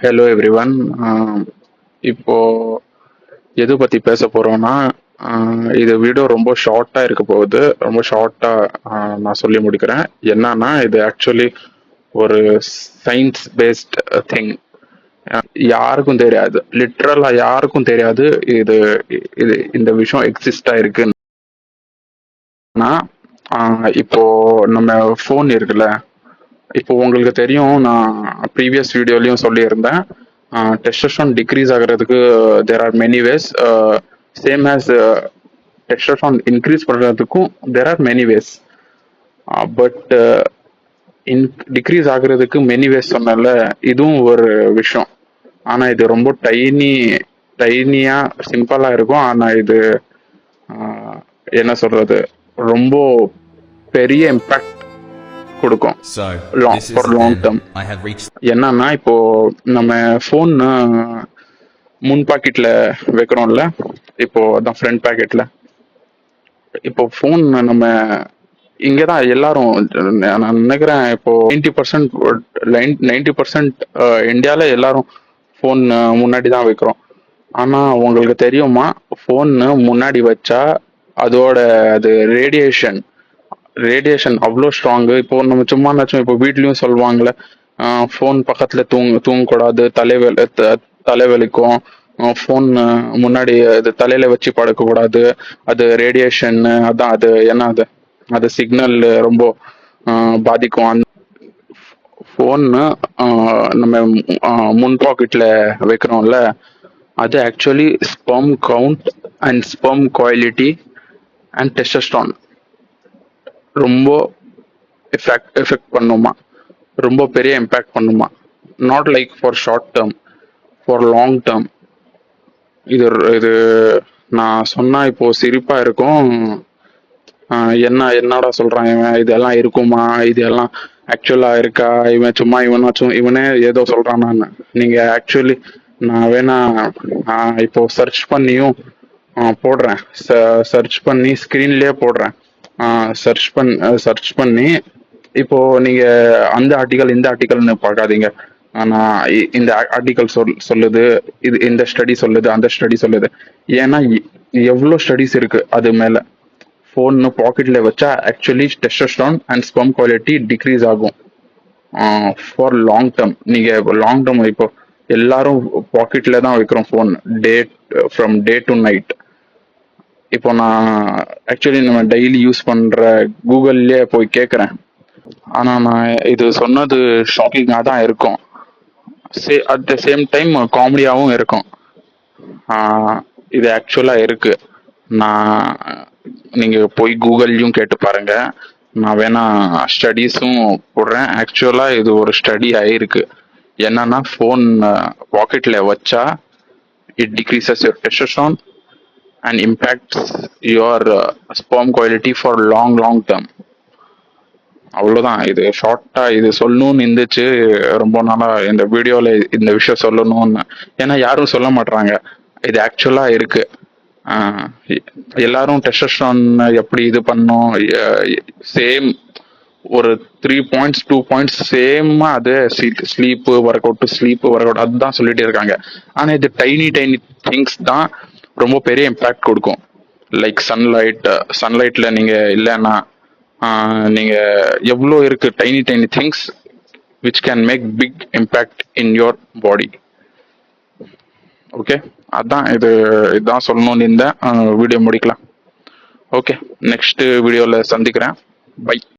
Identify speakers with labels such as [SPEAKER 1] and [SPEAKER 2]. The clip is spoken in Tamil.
[SPEAKER 1] Hello everyone. இப்போ எது பத்தி பேச போறோம்னா, இது வீடியோ ரொம்ப ஷார்ட்டா இருக்க போகுது. ரொம்ப ஷார்ட்டா நான் சொல்லி முடிக்கிறேன். என்னன்னா, இது ஆக்சுவலி ஒரு சயின்ஸ் பேஸ்ட் திங். யாருக்கும் தெரியாது, லிட்ரலா யாருக்கும் தெரியாது இது இது இந்த விஷயம் எக்ஸிஸ்டா இருக்குன்னா. இப்போ நம்ம ஃபோன் இருக்குல்ல, இப்போ உங்களுக்கு தெரியும், நான் ப்ரீவியஸ் வீடியோலையும் சொல்லியிருந்தேன், டெஸ்டோஸ்டெரான் டிக்ரீஸ் ஆகிறதுக்கு there are many ways. Same as testosterone increase பண்ணுறதுக்கும் there are many ways. But decrease ஆகுறதுக்கு மெனி வேஸ் சொன்னல, இதுவும் ஒரு விஷயம். ஆனால் இது ரொம்ப டைனியா சிம்பிளாக இருக்கும். ஆனால் இது என்ன சொல்றது, ரொம்ப பெரிய இம்பாக்ட் கொடுக்கும் ஃபார் லாங் டேர்ம். என்னன்னா, இப்போ நம்ம ஃபோன் முன் பாக்கெட்ல வைக்கிறோம்ல, இப்போ அதான் ஃப்ரண்ட் பாக்கெட்ல. இப்போ ஃபோன் நம்ம இங்கதான் எல்லாரும், நான் நினைக்கிறேன் இப்போ 90% இந்தியால எல்லாரும் ஃபோன் முன்னாடி தான் வைக்கிறோம். ஆனா உங்களுக்கு தெரியுமா, ஃபோன் முன்னாடி வச்சா அதோட அது ரேடியேஷன் அவ்வளோ ஸ்ட்ராங்கு. இப்போ நம்ம சும்மானாச்சும் இப்போ வீட்லயும் சொல்லுவாங்கல்ல, ஃபோன் பக்கத்துல தூங்கக்கூடாது, தலைவலிக்கும், ஃபோன் முன்னாடி அது தலையில வச்சு படுக்கக்கூடாது, அது ரேடியேஷன், அதான் அது என்ன அது சிக்னல் ரொம்ப பாதிக்கும். அந்த ஃபோன் நம்ம முன் பாக்கெட்ல வைக்கிறோம்ல, அது actually sperm count and sperm quality and testosterone ரொம்ப எஃபெக்ட் பண்ணுமா, ரொம்ப பெரிய இம்பேக்ட் பண்ணுமா. Not like for short term, for long term. இது இது நான் சொன்னா இப்போ சிரிப்பா இருக்கும். என்னடா சொல்றான் இவன், இதெல்லாம் இருக்குமா, இதெல்லாம் ஆக்சுவலா இருக்கா, இவனே ஏதோ சொல்றான். நீங்க ஆக்சுவலி நான் வேணா இப்போ சர்ச் பண்ணியும் போடுறேன். சர்ச் பண்ணி ஸ்கிரீன்லயே போடுறேன். சர்ச் பண்ணி இப்போ நீங்க அந்த ஆர்டிகல் இந்த ஆர்டிகல்னு பார்க்காதீங்க. ஆனா இந்த ஆர்டிகல் சொல்லுது, இது இந்த ஸ்டடி சொல்லுது, அந்த ஸ்டடி சொல்லுது. ஏன்னா எவ்வளோ ஸ்டடிஸ் இருக்கு அது மேல. ஃபோன் பாக்கெட்ல வச்சா actually testosterone and sperm quality decrease ஆகும் ஃபார் லாங் டேர்ம். நீங்க லாங் டேர்ம் இப்போ எல்லாரும் பாக்கெட்ல தான் வைக்கிறோம் phone, from day to night. இப்போ நான் ஆக்சுவலி நம்ம டெய்லி யூஸ் பண்ற கூகுள்லயே போய் கேட்குறேன். ஆனா நான் இது சொன்னது ஷாக்கிங்காக தான் இருக்கும், அட் த சேம் டைம் காமெடியாகவும் இருக்கும். இது ஆக்சுவலா இருக்கு. நான் நீங்க போய் கூகுள்லயும் கேட்டு பாருங்க. நான் வேணா ஸ்டடீஸும் போடுறேன். ஆக்சுவலா இது ஒரு ஸ்டடி ஆயிருக்கு. என்னன்னா, ஃபோன் பாக்கெட்ல வச்சா it decreases your testosterone and impacts your sperm quality for long term. அவ்வளோதான். இது ஷார்ட்டா இது சொல்லணும்னு இருந்துச்சு ரொம்ப நாளா. இந்த வீடியோல இந்த விஷயம் சொல்லணும்னு, ஏன்னா யாரும் சொல்ல மாட்டாங்க. இது ஆக்சுவலா இருக்கு. எல்லாரும் டெஸ்டோஸ்டெரான் எப்படி இது பண்ணும், சேம் ஒரு 3 points 2 points சேமா அது ஸ்லீப் ஒர்க் அவுட் அதுதான் சொல்லிட்டே இருக்காங்க. ஆனா இது டைனி திங்ஸ் தான் ரொம்ப பெரிய இம்பாக்ட் கொடுக்கும். லைக் சன்லைட்ல நீங்க இல்லைன்னா நீங்க எவ்வளோ இருக்கு tiny things which can make big impact in your body. Okay, அதான் இதுதான் சொல்லணும்னு இந்த வீடியோ முடிக்கலாம். ஓகே, நெக்ஸ்ட் வீடியோல சந்திக்கிறேன். பை.